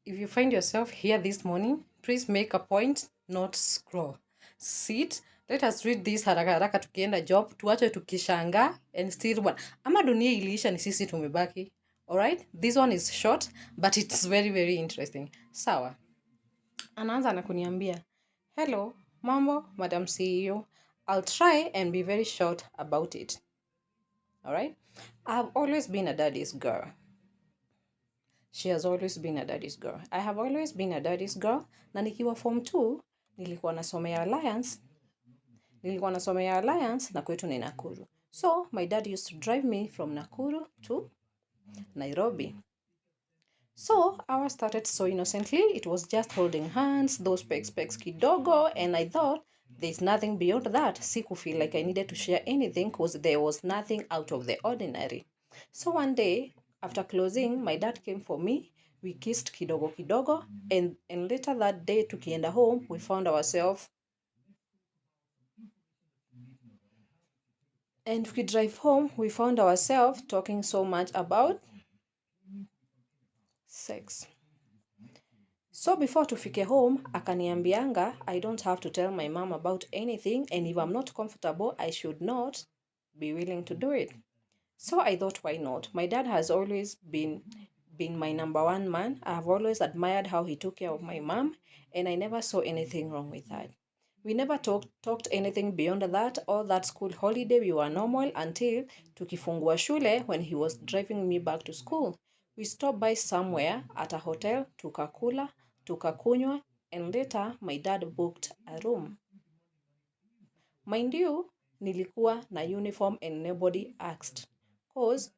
if you find yourself here this morning, please make a point, not scroll. Sit, let us read this haraka haraka tukienda job, tuache tukishanga and still one. Ama dunia iliisha ni sisi tumebaki. Alright? This one is short, but it's very, very interesting. Sawa. Anaanza na kuniambia, hello, mambo, Madam CEO. I'll try and be very short about it. Alright? I've always been a daddy's girl. She has always been a daddy's girl. I have always been a daddy's girl. Na nikiwa form 2, nilikuwa nasomea Alliance na kwetu ni Nakuru. So, my dad used to drive me from Nakuru to Nairobi. So, ours started so innocently. It was just holding hands, those pecs kidogo, and I thought there's nothing beyond that. Siku feel like I needed to share anything because there was nothing out of the ordinary. So one day, after closing, my dad came for me. We kissed kidogo kidogo, and later that day, tukienda home, we found ourselves. And we drive home, we found ourselves talking so much about sex. So before tufike home, akaniambianga, I don't have to tell my mom about anything, and if I'm not comfortable, I should not be willing to do it. So I thought, why not? My dad has always been my number one man. I have always admired how he took care of my mom, and I never saw anything wrong with that. We never talked anything beyond that. All that school holiday, we were normal until tukifungua shule when he was driving me back to school. We stopped by somewhere at a hotel, tukakula, tukakunywa, and later my dad booked a room. Mind you, nilikuwa na uniform and nobody asked. Because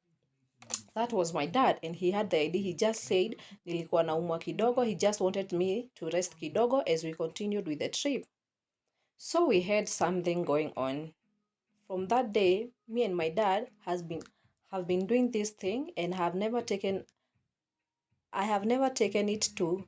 that was my dad and he had the idea. He just said, nilikuwa naumwa kidogo. He just wanted me to rest kidogo as we continued with the trip. So we had something going on. From that day, me and my dad have been doing this thing and I have never taken it to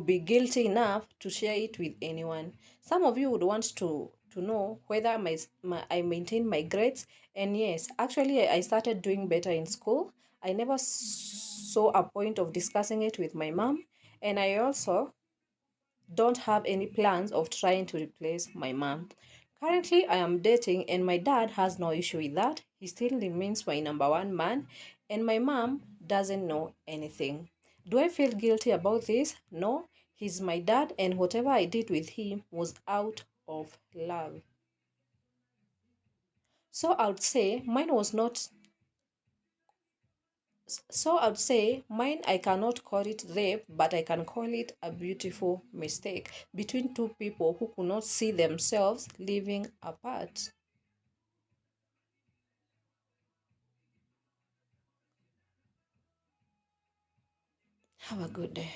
be guilty enough to share it with anyone. Some of you would want to know whether I maintain my grades. And yes, actually, I started doing better in school. I never saw a point of discussing it with my mom. And I also don't have any plans of trying to replace my mom. Currently, I am dating and my dad has no issue with that. He still remains my number one man and my mom doesn't know anything. Do I feel guilty about this? No. He's my dad and whatever I did with him was out of love. So I would say mine, I cannot call it rape, but I can call it a beautiful mistake between two people who could not see themselves living apart. Have a good day.